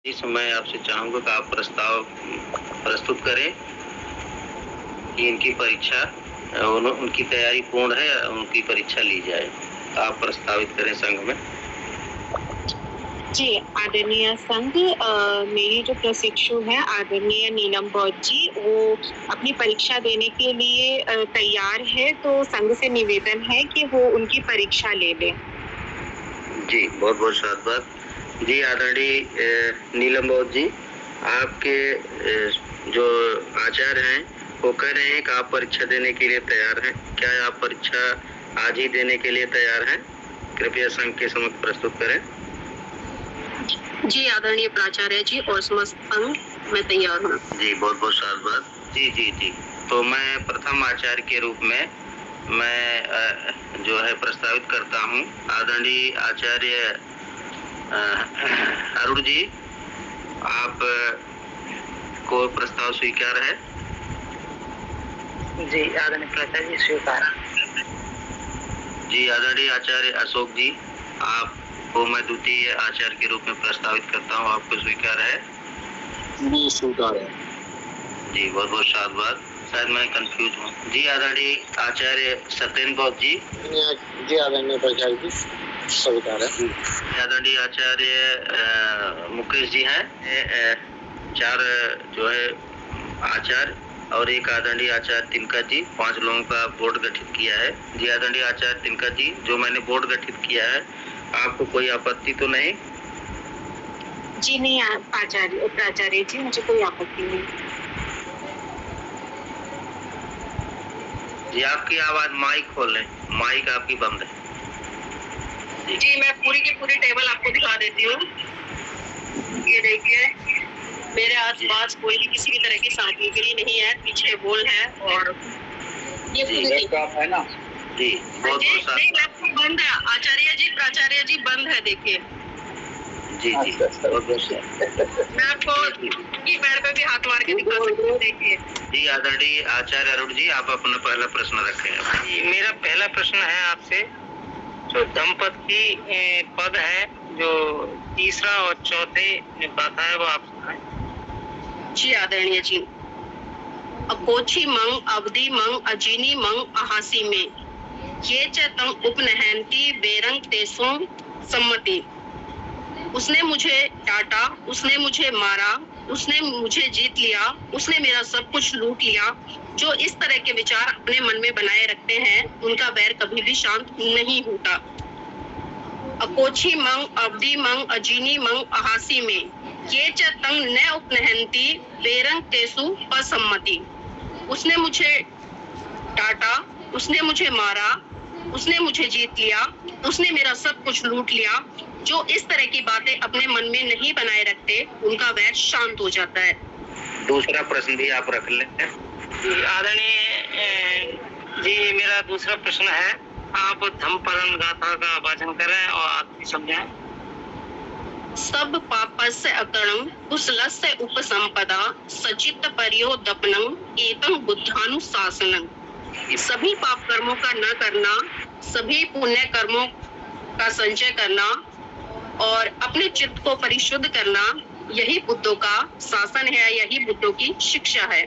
इस मैं आपसे चाहूँगा कि आप प्रस्ताव प्रस्तुत करें कि इनकी परीक्षा उनकी तैयारी पूर्ण है, उनकी परीक्षा ली जाए। आप प्रस्तावित करें संघ में। जी, आदरणीय संघ, मेरी जो प्रशिक्षु है आदरणीय नीलम बौद्ध जी, वो अपनी परीक्षा देने के लिए तैयार है, तो संघ से निवेदन है कि वो उनकी परीक्षा ले लें। जी, बहुत-बहुत साधुवाद। जी, आदरणीय नीलम बौद्ध जी, आपके जो आचार्य हैं, वो कह रहे हैं कि आप परीक्षा देने के लिए तैयार हैं। क्या आप परीक्षा आज ही देने के लिए तैयार हैं? कृपया संघ के समक्ष प्रस्तुत करें। जी, आदरणीय प्राचार्य जी और समस्त संघ, मैं तैयार हूँ। जी, बहुत-बहुत साधुवाद। जी। तो मैं प्रथम आचार्य के रूप में मैं जो है प्रस्तावित करता हूँ आदरणीय आचार्य अरुण जी, आप को प्रस्ताव स्वीकार है? जी, आदरणीय प्राचार्य जी, स्वीकार। जी, आदरणीय आचार्य अशोक जी, आपको मैं द्वितीय आचार्य के रूप में प्रस्तावित करता हूँ, आपको स्वीकार है? जी, स्वीकार है। जी, बहुत-बहुत साधुवाद। शायद मैं कंफ्यूज हूँ। जी, आदरणीय आचार्य सत्येंद्र बौद्ध जी। जी, आदरणीय प्राचार्य जी, स्वीकार है। आदरणीय आचार्य मुकेश जी हैं। 4 जो है आचार्य और एक आदरणीय आचार्य तिनका जी, 5 लोगों का बोर्ड गठित किया है। जी, आदरणीय आचार्य तिनका जी, जो मैंने बोर्ड गठित किया है, आपको कोई आपत्ति तो नहीं? जी नहीं, प्राचार्य जी, मुझे कोई आपत्ति नहीं। जी, आपकी आवाज माइक खोलें, माइक आपकी बंद है। जी, मैं पूरी की पूरी टेबल आपको दिखा देती हूँ। ये देखिए, मेरे आसपास कोई भी किसी भी तरह की सामग्री नहीं है, पीछे वॉल है और ये लैपटॉप है ना? जी, बहुत-बहुत नहीं, लैपटॉप बंद है। आचार्य जी, प्राचार्य जी, बंद है, देखिए। जी, बहुत-बहुत मैं आपको कीपैड पे भी हाथ मार के दिखा सकती हूँ, देखिए। जी, आदरणीय आचार्य अरुण जी, आप अपना पहला प्रश्न रखें। मेरा पहला प्रश्न है आपसे, जो दंपति पद है, जो तीसरा और चौथे जो बात है, वो आप सुनाएं। जी, आदरणीय जी। अकोची मंग, अवधि मंग, अजीनी मंग, अहासी में ये च तंग उपनहंती बेरंग तेसों सम्मति। उसने मुझे डांटा, उसने मुझे मारा, उसने मुझे जीत लिया, उसने मेरा सब कुछ लूट लिया। जो इस तरह के विचार अपने मन में बनाए रखते हैं, उनका बैर कभी भी शांत नहीं होता। अकोची मंग, अवधि मंग, अजीनी मंग, अहासी में ये च तंग न उपनहंती बेरंग तेसु असम्मति। उसने मुझे डांटा, उसने मुझे मारा, उसने मुझे जीत लिया, उसने मेरा सब कुछ लूट लिया। जो इस तरह की बातें अपने मन में नहीं बनाए रखते, उनका वैर शांत हो जाता है। दूसरा प्रश्न भी आप रख लें। आदरणीय जी, मेरा दूसरा प्रश्न है, आप धम्मपदम गाथा का वाचन करें और आप भी समझाएं। सब पापस्य अकरणं कुशलस्य उपसंपदा सचित्त पर्योदपनं एतं बुद्धानुशासनं। सभी पाप कर्मों का न करना, सभी पुण्य कर्मों का संचय करना और अपने चित्त को परिशुद्ध करना, यही बुद्धों का शासन है, यही बुद्धों की शिक्षा है।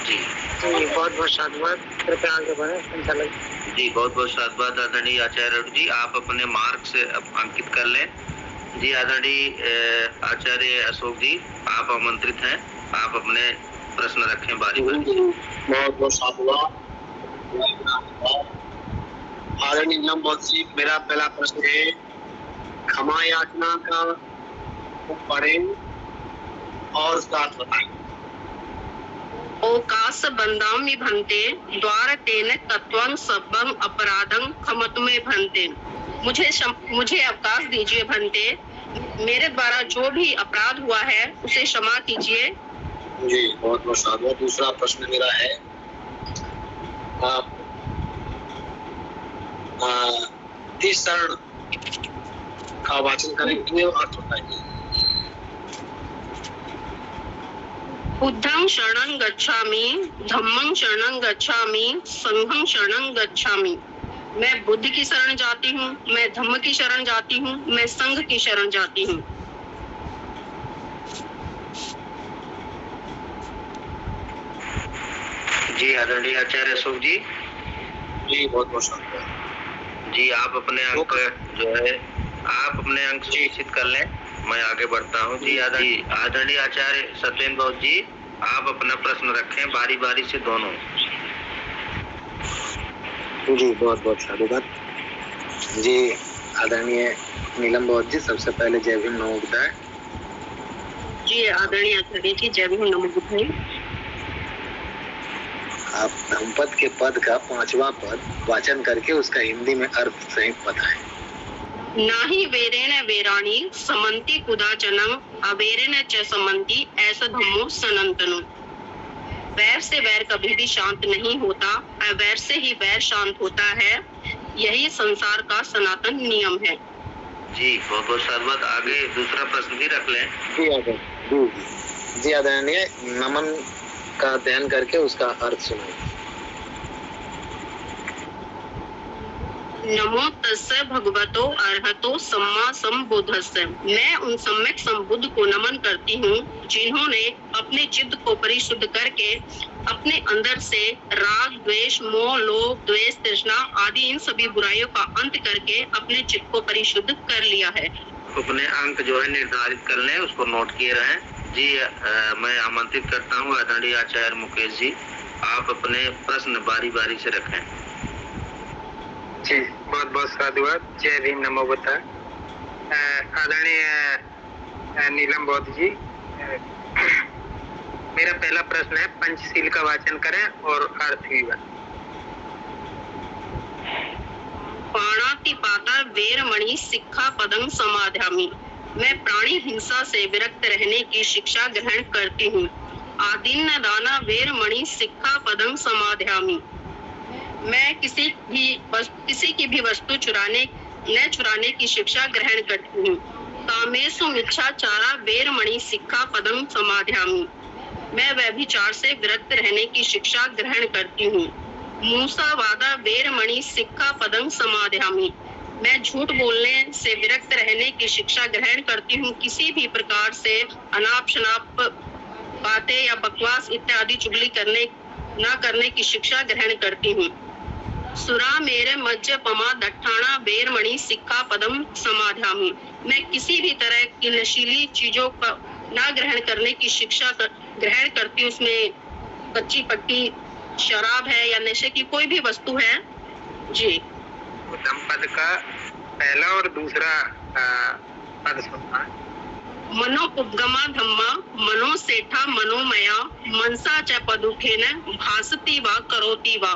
जी, बहुत-बहुत साधुवाद। कृपया आगे बढ़ें, संचालक। जी, बहुत-बहुत साधुवाद आदरणीय आचार्य जी, आप अपने मार्क्स अंकित कर लें। जी, आदरणीय आचार्य अशोक जी, आप आमंत्रित हैं, आप अपने प्रश्न रखें बारी-बारी से। बहुत-बहुत साधुवाद। आदरणीय नीलम बौद्ध जी, मेरा पहला प्रश्न है, क्षमा याचना का पढ़ें और उसका अर्थ बताएं। ओकास बंदामि भंते द्वार तेन तत्वं सब्बं अपराधं खमतुमे भंते। मुझे अवकाश दीजिए भंते, मेरे द्वारा जो भी अपराध हुआ है उसे क्षमा कीजिए। जी, बहुत-बहुत साधुवाद। दूसरा प्रश्न मेरा है, आप 30 शरण का वाचन करेंगे और अर्थ बताएंगे। बुद्धं शरणं गच्छामि, धम्मं शरणं गच्छामि, संघं शरणं गच्छामि। मैं बुद्ध की शरण जाती हूँ, मैं धम्म की शरण जाती हूँ, मैं संघ की शरण जाती हूँ। जी आदरणीय आचार्य अशोक जी। जी बहुत बहुत शुक्रिया जी आप अपने अंक जो है आप अपने अंक सुनिश्चित कर लें, मैं आगे बढ़ता हूँ। जी आदरणीय आचार्य सत्येंद्र बौद्ध जी, आप अपना प्रश्न रखें बारी बारी से दोनों। जी बहुत बहुत साधुवाद। जी आदरणीय नीलम बौद्ध जी, सबसे पहले जय भीम नमो बुद्धाय। जी आदरणीय आचार्य जी, जय भीम नमो बुद्धाय। आप धम्मपद के पद का 5वां पद वाचन करके उसका हिंदी में अर्थ सहित बताएं। नाही वेरेण वेराणी समन्ति कुदाचनं अवेरेण च समन्ति ऐसा धम्मो सनातनो। वैर से वैर कभी भी शांत नहीं होता, अवैर से ही वैर शांत होता है, यही संसार का सनातन नियम है। जी बहुत बहुत साधुवाद। आगे दूसरा प्रश्न भी रख लें। जी आदरणीय, नमन का अध्ययन करके उसका अर्थ सुनाएं। नमो तस्से भगवतो अरहतो सम्मा संबुद्धस्से। मैं उन सम्यक संबुद्ध को नमन करती हूँ जिन्होंने अपने चित्त को परिशुद्ध करके अपने अंदर से राग, द्वेष, मोह, लोभ, द्वेष, तृष्णा आदि इन सभी बुराइयों का अंत करके अपने चित्त को परिशुद्ध कर लिया है। अपने अंक जो है निर्धारित कर लें, उसको नोट किए रहें। जी मैं आमंत्रित करता हूँ आदरणीय आचार्य मुकेश जी, आप अपने प्रश्न बारी बारी से रखें। जी बहुत बहुत साधुवाद। जय भीम नमो बुद्धाय। आदरणीय नीलम बौद्ध जी, मेरा पहला प्रश्न है, पंचशील का वाचन करें और अर्थ भी बताएं। पाणातिपाता वेरमणि सिक्खापदं समादयामि। मैं प्राणी हिंसा से विरक्त रहने की शिक्षा ग्रहण करती हूँ। आदिन्न दाना वेरमणि सिक्खापदं समादयामि। मैं किसी की भी वस्तु न चुराने की शिक्षा ग्रहण करती हूँ। कामेषु मिच्छाचारा वेरमणि सिक्खापदं समादयामि। मैं व्यभिचार से विरक्त रहने की शिक्षा ग्रहण करती हूँ। मूसावादा वेरमणि सिक्खापदं समादयामि। मैं झूठ बोलने से विरक्त रहने की शिक्षा ग्रहण करती हूँ। किसी भी प्रकार से अनाप शनाप बातें या बकवास इत्यादि चुगली न करने की शिक्षा ग्रहण करती हूँ। सुरा मेरे मज्जपमा दट्ठाना वेरमणि सिक्खापदं समादयामि। मैं किसी भी तरह की नशीली चीजों का न ग्रहण करने की शिक्षा ग्रहण करती हूँ। उसमें कच्ची पक्की शराब है या नशे की कोई भी वस्तु है। जी धम्मपद का पहला और दूसरा पद सुनना है। मनो उपगमा धम्मा मनो सेठा मनोमया मनसा च पदुखेन भासति वा करोति वा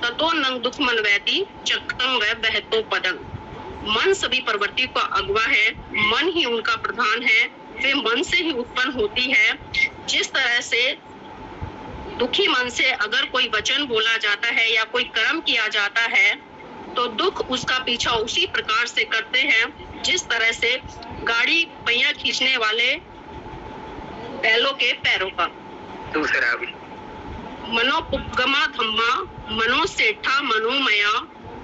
ततो नंग दुख मनवैति चक्तं व बहतो पदं। मन सभी प्रवृत्तियों का अगुवा है, मन ही उनका प्रधान है, वे मन से ही उत्पन्न होती है। जिस तरह से दुखी मन से अगर कोई वचन बोला जाता है या कोई कर्म किया जाता है तो दुख उसका पीछा उसी प्रकार से करते हैं जिस तरह से गाड़ी पहिया खींचने वाले बैलों के पैरों का। दूसरा भी मनोपगमा धम्मा मनो सेठा मनोमया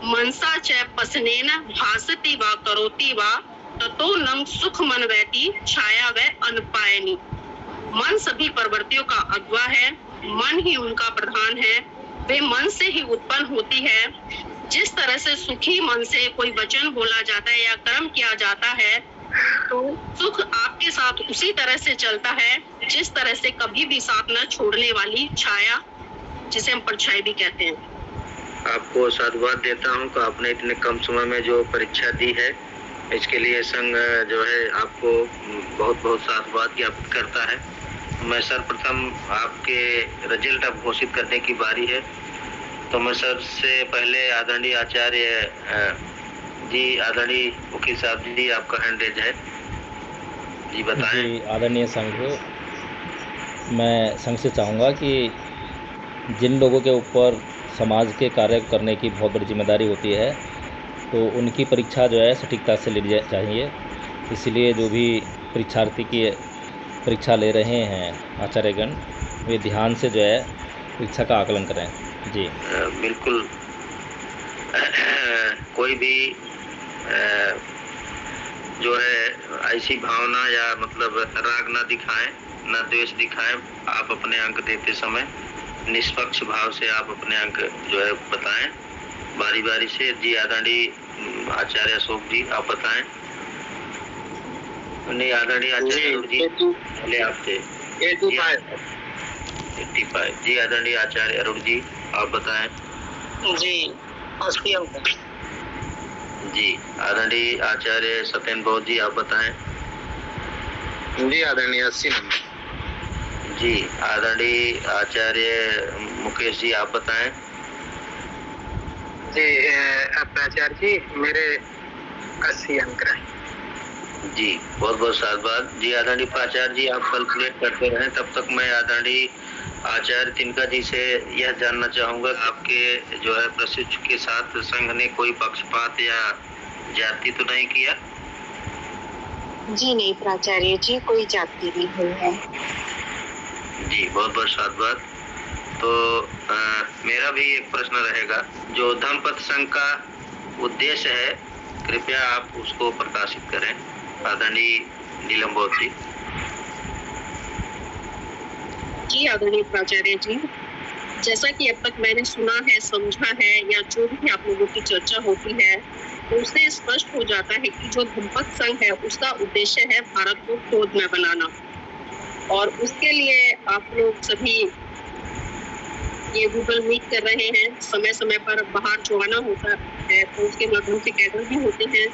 मनसा च पसनेन भासति वा करोति वा ततो नंग सुख मनवैति छाया व अनपायनी। मन सभी प्रवृत्तियों का अगुवा है, मन ही उनका प्रधान है, वे मन से ही उत्पन्न होती है। जिस तरह से सुखी मन से कोई वचन बोला जाता है या कर्म किया जाता है तो सुख आपके साथ उसी तरह से चलता है जिस तरह से कभी भी साथ न छोड़ने वाली छाया, जिसे हम परछाई भी कहते हैं। आपको साधुवाद देता हूं कि आपने इतने कम समय में जो परीक्षा दी है, इसके लिए संघ जो है आपको बहुत बहुत साधुवाद ज्ञापित करता है। मैं सर्वप्रथम आपके रिजल्ट अब घोषित करने की बारी है, तो मैं सबसे पहले आदरणीय आचार्य जी, आदरणीय वकील साहब जी, आपका हैंड रेज है, जी बताएं। जी आदरणीय संघ, मैं संघ से चाहूँगा कि जिन लोगों के ऊपर समाज के कार्य करने की बहुत बड़ी जिम्मेदारी होती है तो उनकी परीक्षा जो है सटीकता से लेनी चाहिए। इसलिए जो भी परीक्षार्थी की परीक्षा ले रहे हैं आचार्यगण, वे ध्यान से जो है परीक्षा का आकलन करें। जी बिल्कुल कोई भी जो है ऐसी भावना या मतलब राग ना दिखाएं, ना द्वेष दिखाएं। आप अपने अंक देते समय निष्पक्ष भाव से आप अपने अंक जो है बताएं, बारी बारी से। जी आदरणीय आचार्य अशोक जी आप बताएं। नहीं, आदरणीय आचार्य अशोक जी पहले आपसे 85। जी आदरणीय आचार्य अरुण जी आप बताएं। जी 80 अंक। जी आदरणीय आचार्य सत्येंद्र बौद्ध जी आप बताएं। जी आदरणीय 80 नंबर। जी आदरणीय आचार्य मुकेश जी आप बताएं। जी प्राचार्य जी मेरे 80 अंक हैं। जी बहुत बहुत साधुवाद। जी आदरणीय प्राचार्य जी आप कैलकुलेट करते रहें, तब तक मैं आदरणीय आचार्य तिनका जी से यह जानना चाहूंगा, आपके जो है प्रशिक्षु के साथ संघ ने कोई पक्षपात या जाति तो नहीं किया? जी नहीं प्राचार्य जी, कोई जाति नहीं हुई है। जी बहुत बहुत साधुवाद। तो मेरा भी एक प्रश्न रहेगा, जो धम्मपद संघ का उद्देश्य है कृपया आप उसको प्रकाशित करें आदरणीय नीलम बौद्ध जी। जी आदरणीय प्राचार्य जी, जैसा कि अब तक मैंने सुना है, समझा है, या जो भी आप लोगों की चर्चा होती है, तो उससे स्पष्ट हो जाता है कि जो धम्मपद संघ है उसका उद्देश्य है भारत को क्रोधमय बनाना, और उसके लिए आप लोग सभी ये गूगल मीट कर रहे हैं, समय समय पर बाहर जो आना होता है तो उसके माध्यम से कैडर भी होते हैं।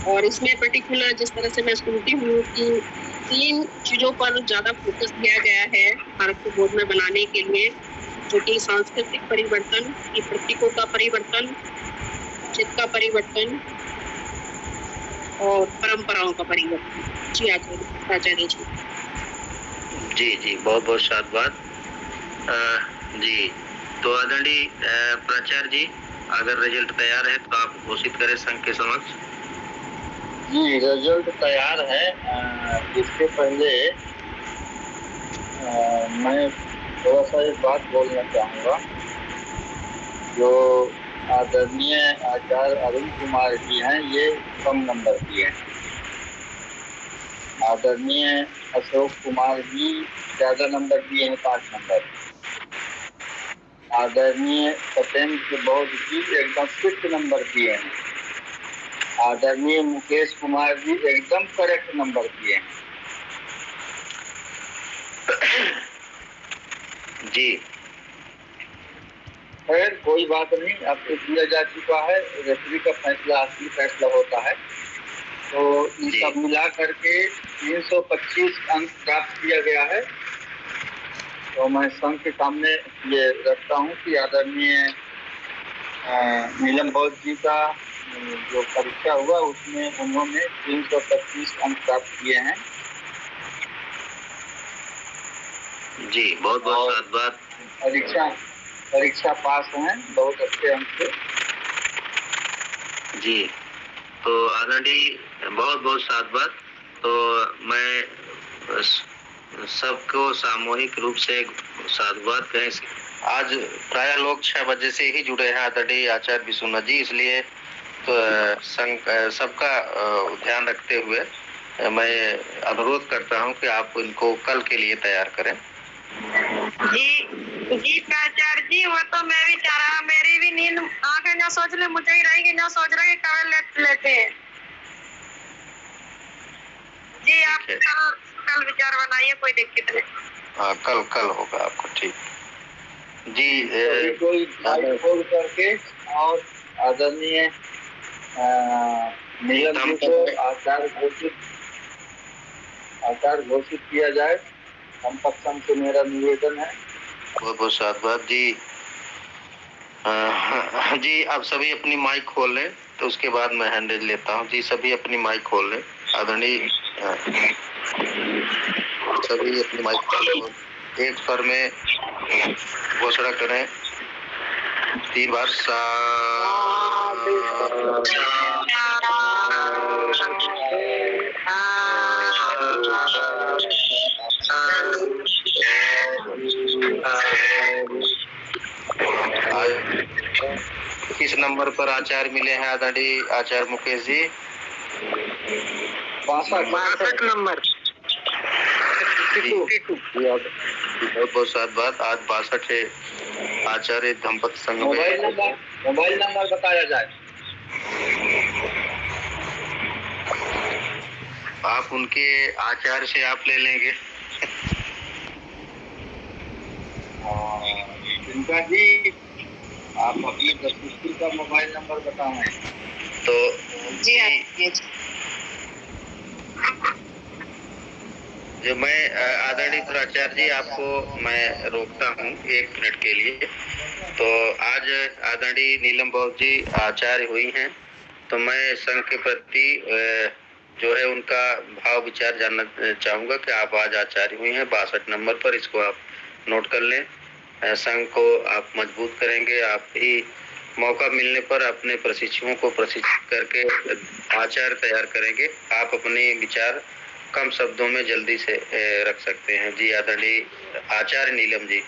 और इसमें पर्टिकुलर जिस तरह से मैं सुनती हूँ कि 3 चीजों पर ज्यादा फोकस दिया गया है भारत को क्रोधमय बनाने के लिए, जो कि सांस्कृतिक परिवर्तन, की प्रतीकों का परिवर्तन, चित्त का परिवर्तन और परंपराओं का परिवर्तन। जी आचार्य जी। जी जी बहुत बहुत साधुवाद। जी तो आदरणीय प्राचार्य जी, अगर रिजल्ट तैयार है तो आप घोषित करें संघ के समक्ष। जी रिजल्ट तैयार है। इसके पहले मैं थोड़ा सा एक बात बोलना चाहूँगा। जो आदरणीय आचार्य अरुण कुमार जी हैं ये कम नंबर किए हैं। आदरणीय अशोक कुमार जी ज़्यादा नंबर दिए हैं, 5 नंबर। आदरणीय सत्येंद्र बौद्ध जी एकदम फिफ्थ नंबर दिए हैं। आदरणीय मुकेश कुमार जी एकदम करेक्ट नंबर दिए हैं। जी खैर कोई बात नहीं, अब तो दिया जा चुका है, रेफरी का फैसला असली फैसला होता है। तो ये सब मिला करके 325 अंक प्राप्त किया गया है। तो मैं संघ के सामने ये रखता हूँ कि आदरणीय नीलम बौद्ध जी का जो परीक्षा हुआ उसमें उन्होंने 325 अंक प्राप्त किए हैं। जी बहुत बहुत साधुवाद। परीक्षा पास हैं बहुत अच्छे अंक से। जी तो आदरणीय बहुत बहुत साधुवाद। तो मैं सबको सामूहिक रूप से साधुवाद कहें। आज प्राय लोग 6 बजे से ही जुड़े हैं आदरणीय आचार्य विश्वनाथ जी, इसलिए तो सबका ध्यान रखते हुए मैं अनुरोध करता हूं कि आप इनको कल के लिए तैयार करें। जी प्राचार्य जी, वो तो मैं भी चाह रहा, मेरी भी नींद आंखें ना सोच ले मुझे ही रहेगी, ना सोच रहे कल लेते हैं। जी आप कल विचार बनाइए, कोई दिक्कत नहीं। हाँ कल होगा आपको। ठीक जी कोई खोल करके और आदरणीय नीलम जी को आचार्य घोषित किया जाए। हम पक्षम से मेरा निवेदन है। बहुत बहुत साधुवाद जी। जी आप सभी अपनी माइक खोल लें, तो उसके बाद मैं हैंडल लेता हूँ। जी सभी अपनी माइक खोल लें। आदरणीय सभी अपनी माइक खोल लें, एक स्वर में घोषणा करें 3 बार। किस नंबर नंबर पर आचार्य मिले हैं आदरणीय आचार्य मुकेश जी। 62 नंबर। बहुत बहुत साधुवाद। आज 62 आचार्य दंपति संघ में मोबाइल नंबर बताया जाए। आप उनके आचार्य से आप ले लेंगे। इनका जी आप अपने दस्तूर का मोबाइल नंबर बताएं। तो जी जो मैं आदरणीय आचार्य जी आपको मैं रोकता हूँ 1 मिनट के लिए। तो आज आदरणीय नीलम बहुत जी आचार्य हुई हैं, तो मैं संघ के प्रति जो है उनका भाव विचार जानना चाहूँगा कि आप आज आचार्य हुई हैं 62 नंबर पर। इसको आप नोट कर लें। संघ को आप मजबूत करेंगे। आप ही मौका मिलने पर अपने प्रशिक्षुओं को प्रशिक्षित करके आचार्य तैयार करेंगे। आप अपने विचार कम शब्दों में जल्दी से रख सकते हैं। जी आदरणीय आचार्य नीलम जी।